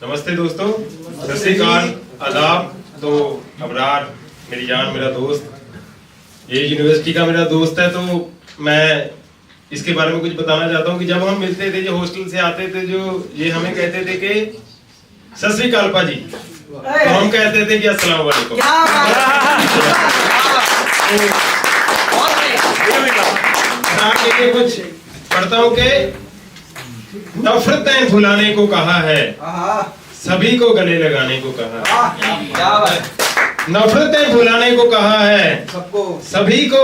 नमस्ते दोस्तों, सत श्री अकाल, आदाब। तो अबरार मेरी जान, मेरा दोस्त, ये यूनिवर्सिटी का मेरा दोस्त है। तो मैं इसके बारे में कुछ बताना चाहता हूँ कि जब हम मिलते थे, जो हॉस्टल से आते थे, जो ये हमें कहते थे कि सत श्री अकाल पाजी, तो हम कहते थे कि अस्सलाम वालेकुम। कुछ पढ़ता हूँ कि नफरतें भुलाने को कहा है, सभी को गले लगाने को कहा है। नफरतें भुलाने को कहा है, सभी को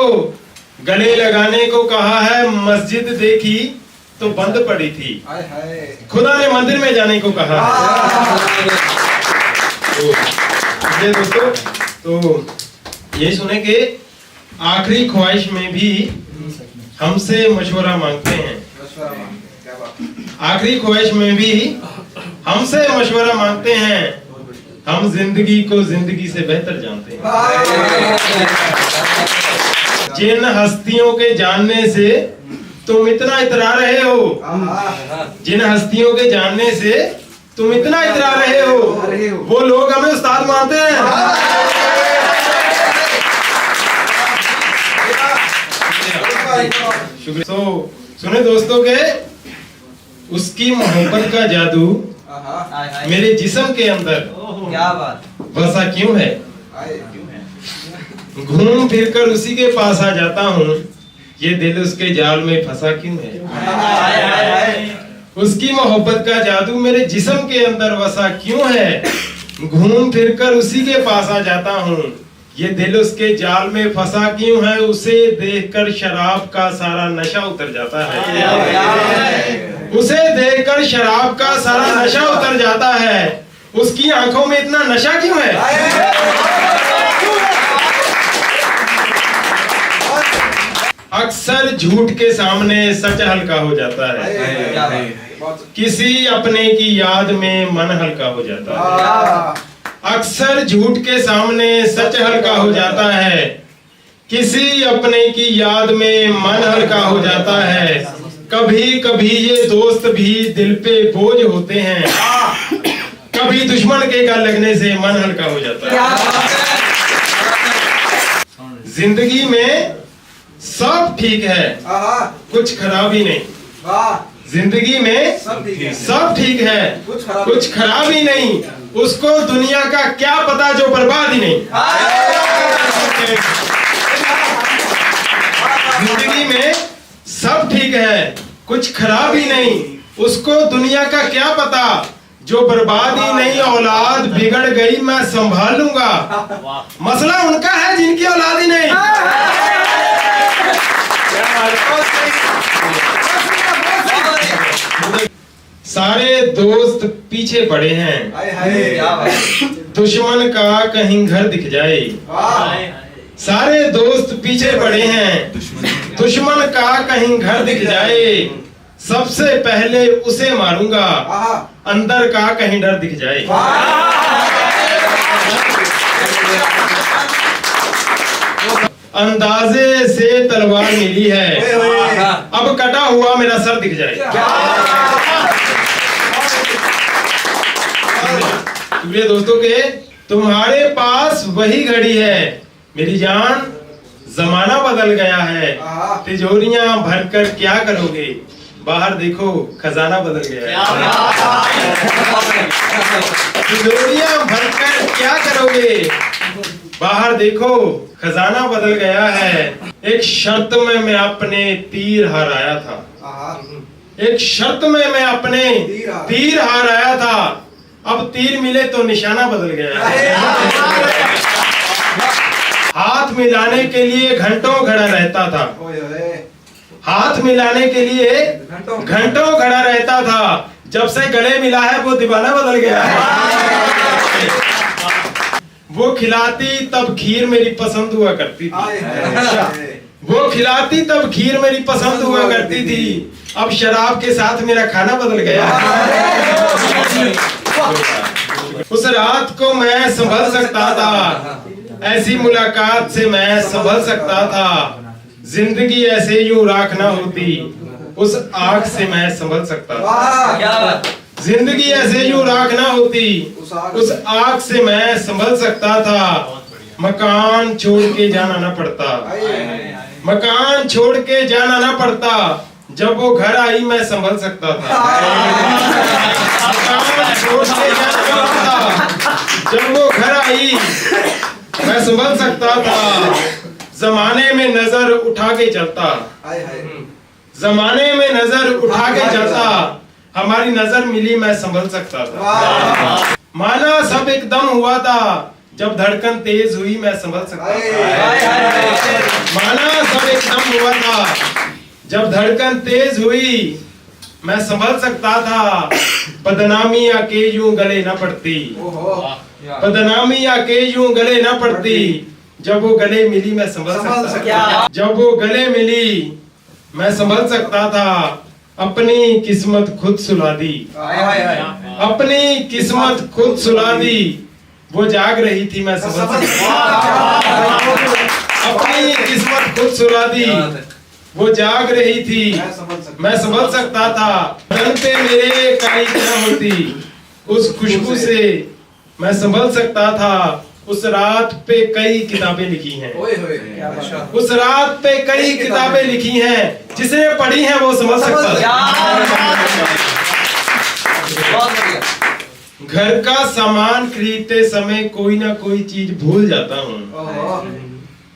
गले लगाने को कहा है। मस्जिद देखी तो बंद पड़ी थी, खुदा ने मंदिर में जाने को कहा है। तो दोस्तों, तो ये सुने कि आखिरी ख्वाहिश में भी हमसे मशवरा मांगते हैं। आखिरी ख्वाहिश में भी हमसे मशवरा मांगते हैं। हम जिंदगी को जिंदगी से बेहतर जानते हैं। जिन हस्तियों के जानने से तुम इतना इतरा रहे हो, जिन हस्तियों के जानने से तुम इतना इतरा रहे हो, वो लोग हमें उस्ताद मानते हैं। शुक्रिया। तो सुने दोस्तों के उसकी मोहब्बत का जादू मेरे जिस्म के अंदर क्या बात बसा क्यों है। घूम फिर कर उसी के पास आ जाता हूँ, ये दिल उसके जाल में फंसा क्यों है। उसकी मोहब्बत का जादू मेरे जिस्म के अंदर बसा क्यों है। घूम फिर कर उसी के पास आ जाता हूँ, ये दिल उसके जाल में फंसा क्यों है। उसे देखकर शराब का सारा नशा उतर जाता है। उसे देखकर शराब का सारा नशा उतर जाता है। उसकी आंखों में इतना नशा क्यों है। अक्सर झूठ के सामने सच हल्का हो जाता है। किसी अपने की याद में मन हल्का हो जाता है। अक्सर झूठ के सामने सच हल्का हो जाता है। किसी अपने की याद में मन हल्का हो जाता है। कभी कभी ये दोस्त भी दिल पे बोझ होते हैं। कभी दुश्मन के गल लगने से मन हल्का हो जाता है। जिंदगी में सब ठीक है, कुछ खराबी नहीं। जिंदगी में सब ठीक है, कुछ खराबी नहीं। उसको दुनिया का क्या पता जो बर्बाद ही नहीं। जिंदगी में सब ठीक है, कुछ खराबी नहीं। उसको दुनिया का क्या पता जो बर्बाद ही नहीं। औलाद बिगड़ गई मैं संभाल लूंगा, मसला उनका है जिनकी औलाद ही नहीं। सारे दोस्त पीछे पड़े हैं, दुश्मन का कहीं घर दिख जाए। सारे दोस्त पीछे पड़े हैं, दुश्मन का कहीं घर दिख जाए। सबसे पहले उसे मारूंगा, अंदर का कहीं डर दिख जाए। अंदाजे से तलवार मिली है, अब कटा हुआ मेरा सर दिख जाए। शुक्रिया दोस्तों के तुम्हारे पास वही घड़ी है मेरी जान, जमाना बदल गया है। तिजोरियां भरकर क्या करोगे, बाहर देखो खजाना बदल गया है। तिजोरियां भरकर क्या करोगे, बाहर देखो खजाना बदल गया है। एक शर्त में मैं अपने तीर हराया था। एक शर्त में मैं अपने तीर हराया था। अब तीर मिले तो निशाना बदल गया है। हाथ मिलाने के लिए घंटों खड़ा रहता था। हाथ मिलाने के लिए घंटों खड़ा रहता था। जब से गले मिला है वो दीवाना बदल गया है। वो खिलाती तब खीर मेरी पसंद हुआ करती थी। वो खिलाती तब खीर मेरी पसंद हुआ करती थी। अब शराब के साथ मेरा खाना बदल गया। उस रात को मैं संभल सकता था, ऐसी मुलाकात से मैं संभल सकता था। जिंदगी ऐसे यूं राख ना होती, उस आग से मैं संभल सकता था। जिंदगी ऐसे यूं राख ना होती, उस आग से मैं संभल सकता था। मकान छोड़ के जाना ना पड़ता, मकान छोड़ के जाना ना पड़ता। जब वो घर आई मैं संभल सकता था। मकान छोड़ के जाना ना पड़ता, जब वो घर आई मैं संभल सकता था। जमाने में नजर उठा के चलता, जमाने में नजर उठा के चलता। हमारी नजर मिली मैं संभल सकता था। माना सब एकदम हुआ था, जब धड़कन तेज हुई मैं संभल सकता था। माना सब एकदम हुआ था, जब धड़कन तेज हुई मैं संभल सकता था। बदनामी आके यूं गले न पड़ती, बदनामी आके यूं गले न पड़ती। जब वो गले मिली मैं संभल सकता था। जब वो गले मिली मैं संभल सकता था। अपनी किस्मत खुद सुला दी, अपनी किस्मत खुद सुला दी। वो जाग रही थी मैं संभल सकता था। अपनी किस्मत खुद सुला दी, वो जाग रही थी मैं संभल सकता था। तन पे मेरे काई क्या होती, उस खुशबू से मैं संभल सकता था। उस रात पे कई किताबें लिखी हैं, उस रात पे कई किताबें लिखी हैं। जिसने पढ़ी हैं वो समझ सकता है। घर का सामान खरीदते समय कोई ना कोई चीज भूल जाता हूँ,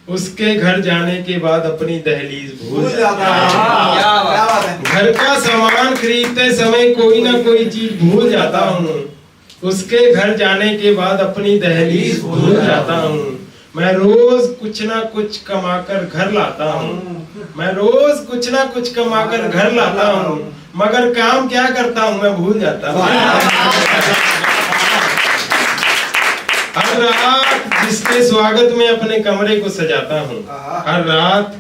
उसके घर जाने के बाद अपनी दहलीज भूल जाता हूँ। घर का सामान खरीदते समय कोई ना कोई चीज भूल जाता हूँ, उसके घर जाने के बाद अपनी दहलीज भूल जाता हूँ। मैं रोज कुछ ना कुछ कमाकर घर लाता हूँ, मैं रोज कुछ ना कुछ कमाकर घर लाता हूँ। मगर काम क्या करता हूँ मैं भूल जाता हूँ। हर रात जिसके स्वागत में अपने कमरे को सजाता हूँ, हर रात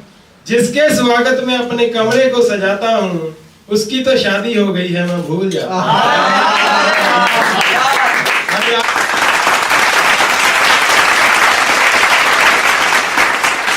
जिसके स्वागत में अपने कमरे को सजाता हूँ, उसकी तो शादी हो गई है मैं भूल जाता हूँ।